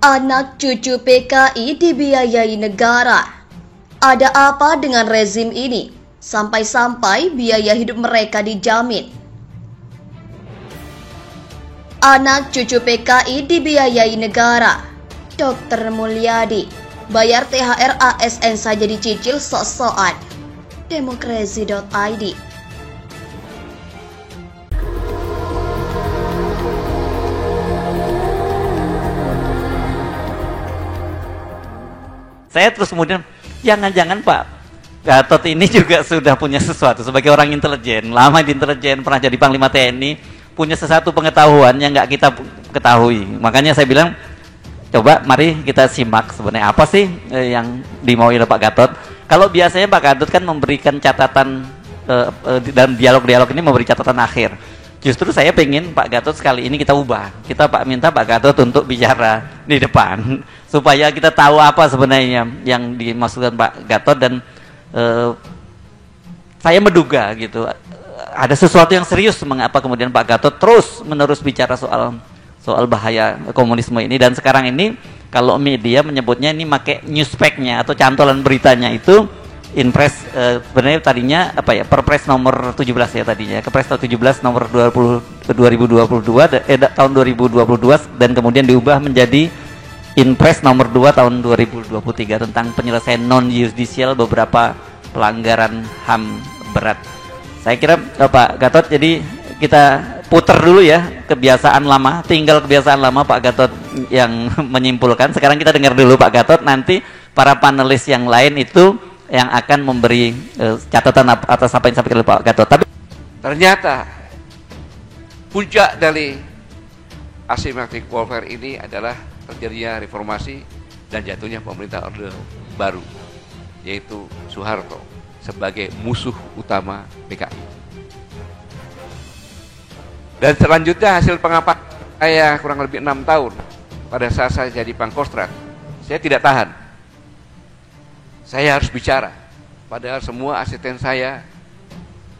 Anak cucu PKI dibiayai negara. Ada apa dengan rezim ini? Sampai-sampai biaya hidup mereka dijamin. Anak cucu PKI dibiayai negara. Dr. Mulyadi, bayar THR ASN saja dicicil sok-sokan. Demokrasi.id. Saya terus kemudian, jangan-jangan Pak Gatot ini juga sudah punya sesuatu sebagai orang intelijen, lama di intelijen, pernah jadi Panglima TNI, punya sesuatu pengetahuan yang nggak kita ketahui. Makanya saya bilang, coba mari kita simak sebenarnya apa sih yang dimaui oleh Pak Gatot. Kalau biasanya Pak Gatot kan memberikan catatan dalam dialog-dialog ini memberi catatan akhir. Justru saya pengen Pak Gatot sekali ini kita ubah. Kita minta Pak Gatot untuk bicara di depan supaya kita tahu apa sebenarnya yang dimaksudkan Pak Gatot. Dan saya menduga gitu ada sesuatu yang serius mengapa kemudian Pak Gatot terus menerus bicara soal bahaya komunisme ini. Dan sekarang ini kalau media menyebutnya ini pakai newspack-nya atau cantolan beritanya itu Inpres, sebenarnya tadinya apa ya, Perpres nomor 17 ya tadinya, Kepres 17 nomor 2022 tahun 2022 dan kemudian diubah menjadi Inpres nomor 2 tahun 2023 tentang penyelesaian non yudisial beberapa pelanggaran HAM berat. Saya kira Pak Gatot, jadi kita putar dulu ya kebiasaan lama, tinggal kebiasaan lama Pak Gatot yang menyimpulkan. Sekarang kita dengar dulu Pak Gatot, nanti para panelis yang lain itu yang akan memberi catatan atas apa yang disampaikan oleh Pak Gatot. Tapi ternyata puncak dari asymmetric warfare ini adalah terjadinya reformasi dan jatuhnya pemerintah Orde Baru, yaitu Soeharto sebagai musuh utama PKI. Dan selanjutnya hasil pengapat saya kurang lebih 6 tahun pada saat saya jadi Pangkostrat, saya tidak tahan. Saya harus bicara, padahal semua asisten saya,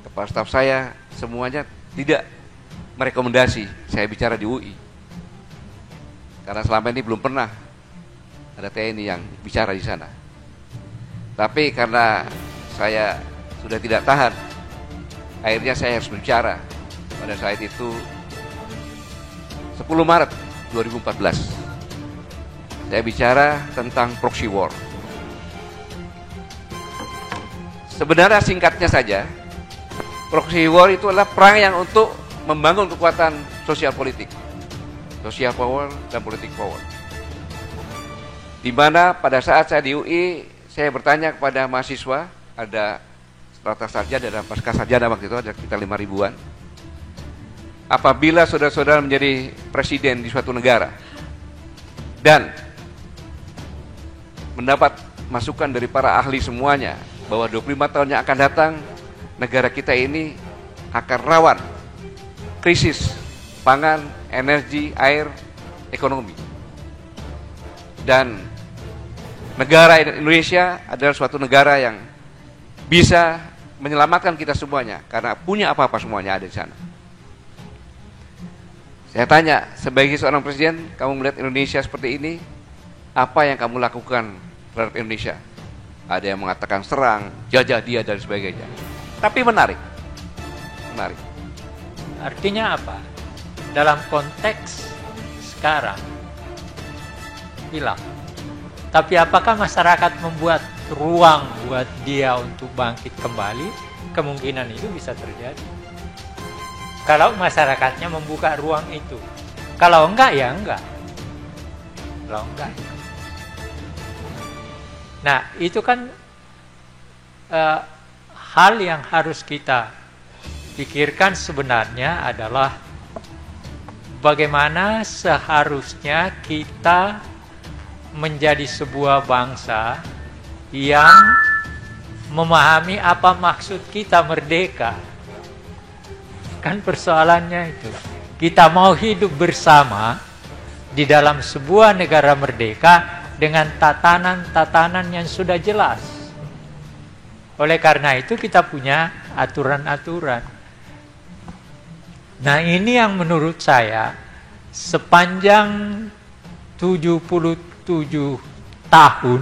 kepala staf saya, semuanya tidak merekomendasi saya bicara di UI. Karena selama ini belum pernah ada TNI yang bicara di sana. Tapi karena saya sudah tidak tahan, akhirnya saya harus bicara. Pada saat itu 10 Maret 2014 saya bicara tentang proxy war. Sebenarnya singkatnya saja, proxy war itu adalah perang yang untuk membangun kekuatan sosial politik, social power dan politik power. Di mana pada saat saya di UI, saya bertanya kepada mahasiswa, ada strata sarjana dan pasca sarjana waktu itu ada sekitar 5 ribuan. Apabila saudara-saudara menjadi presiden di suatu negara dan mendapat masukan dari para ahli semuanya bahwa 25 tahun yang akan datang negara kita ini akan rawan krisis pangan, energi, air, ekonomi. Dan negara Indonesia adalah suatu negara yang bisa menyelamatkan kita semuanya karena punya apa-apa semuanya ada di sana. Saya tanya, sebagai seorang presiden, kamu melihat Indonesia seperti ini, apa yang kamu lakukan terhadap Indonesia? Ada yang mengatakan serang, jajah dia dan sebagainya. Tapi menarik. Artinya apa? Dalam konteks sekarang hilang. Tapi apakah masyarakat membuat ruang buat dia untuk bangkit kembali? Kemungkinan itu bisa terjadi. Kalau masyarakatnya membuka ruang itu. Kalau enggak ya enggak. Kalau enggak ya. Nah, itu kan hal yang harus kita pikirkan sebenarnya adalah bagaimana seharusnya kita menjadi sebuah bangsa yang memahami apa maksud kita merdeka. Kan persoalannya itu. Kita mau hidup bersama di dalam sebuah negara merdeka dengan tatanan-tatanan yang sudah jelas. Oleh karena itu kita punya aturan-aturan. Nah, ini yang menurut saya sepanjang 77 tahun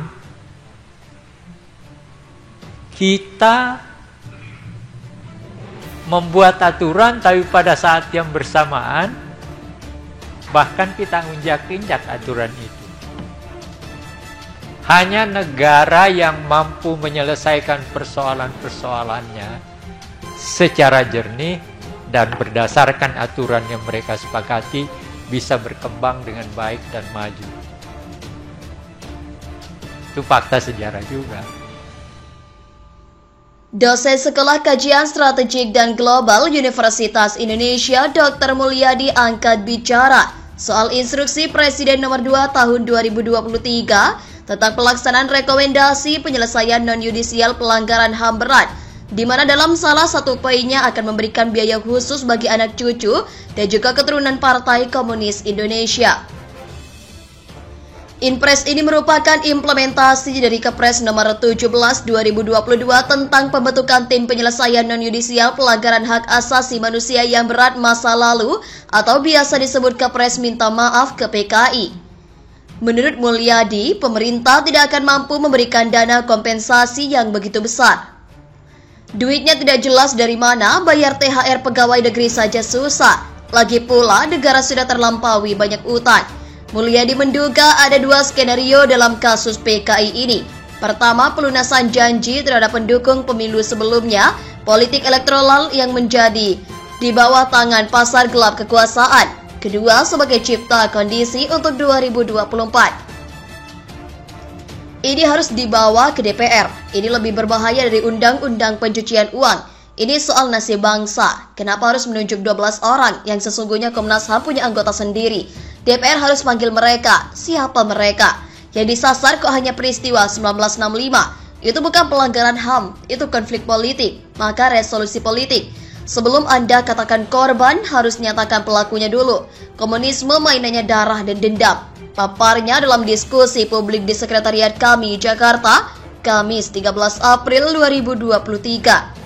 kita membuat aturan, tapi pada saat yang bersamaan bahkan kita injak-injak aturan itu. Hanya negara yang mampu menyelesaikan persoalan-persoalannya secara jernih dan berdasarkan aturan yang mereka sepakati bisa berkembang dengan baik dan maju. Itu fakta sejarah juga. Dosen Sekolah Kajian Strategik dan Global Universitas Indonesia Dr. Mulyadi angkat bicara soal instruksi Presiden nomor 2 tahun 2023 tentang pelaksanaan rekomendasi penyelesaian non-yudisial pelanggaran HAM berat, di mana dalam salah satu poinnya akan memberikan biaya khusus bagi anak cucu dan juga keturunan Partai Komunis Indonesia. Inpres ini merupakan implementasi dari Kepres nomor 17 2022 tentang pembentukan tim penyelesaian non-yudisial pelanggaran hak asasi manusia yang berat masa lalu atau biasa disebut Kepres Minta Maaf ke PKI. Menurut Mulyadi, pemerintah tidak akan mampu memberikan dana kompensasi yang begitu besar. Duitnya tidak jelas dari mana, bayar THR pegawai negeri saja susah. Lagi pula negara sudah terlampaui banyak utang. Mulyadi menduga ada dua skenario dalam kasus PKI ini. Pertama, pelunasan janji terhadap pendukung pemilu sebelumnya, politik elektoral yang menjadi di bawah tangan pasar gelap kekuasaan. Kedua, sebagai cipta kondisi untuk 2024. Ini harus dibawa ke DPR. Ini lebih berbahaya dari undang-undang pencucian uang. Ini soal nasib bangsa. Kenapa harus menunjuk 12 orang yang sesungguhnya Komnas HAM punya anggota sendiri? DPR harus panggil mereka. Siapa mereka? Yang disasar kok hanya peristiwa 1965. Itu bukan pelanggaran HAM, itu konflik politik. Maka resolusi politik. Sebelum Anda katakan korban, harus nyatakan pelakunya dulu. Komunisme mainannya darah dan dendam. Paparnya dalam diskusi publik di Sekretariat kami, Jakarta, Kamis 13 April 2023.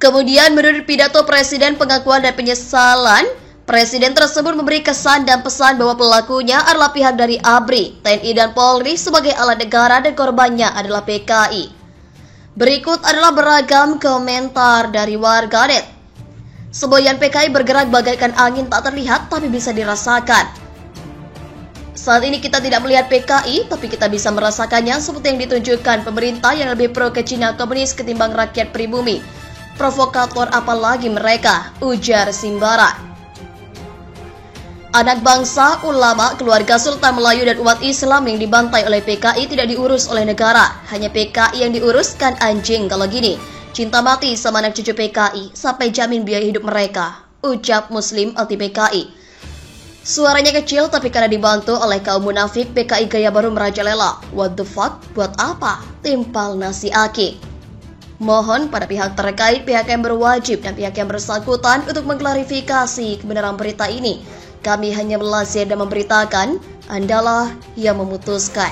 Kemudian menurut pidato Presiden pengakuan dan penyesalan, Presiden tersebut memberi kesan dan pesan bahwa pelakunya adalah pihak dari ABRI, TNI dan Polri sebagai alat negara dan korbannya adalah PKI. Berikut adalah beragam komentar dari warganet. Semboyan PKI bergerak bagaikan angin tak terlihat tapi bisa dirasakan. Saat ini kita tidak melihat PKI, tapi kita bisa merasakannya seperti yang ditunjukkan pemerintah yang lebih pro ke Cina komunis ketimbang rakyat pribumi. Provokator apalagi mereka, ujar Simbara. Anak bangsa, ulama, keluarga Sultan Melayu dan umat Islam yang dibantai oleh PKI tidak diurus oleh negara. Hanya PKI yang diuruskan anjing kalau gini. Cinta mati sama anak cucu PKI sampai jamin biaya hidup mereka, ucap Muslim anti PKI. Suaranya kecil tapi karena dibantu oleh kaum munafik, PKI gaya baru merajalela. What the fuck? Buat apa? Timpal nasi aki. Mohon pada pihak terkait, pihak yang berwajib dan pihak yang bersangkutan untuk mengklarifikasi kebenaran berita ini. Kami hanya belajar dan memberitakan, Andalah yang memutuskan.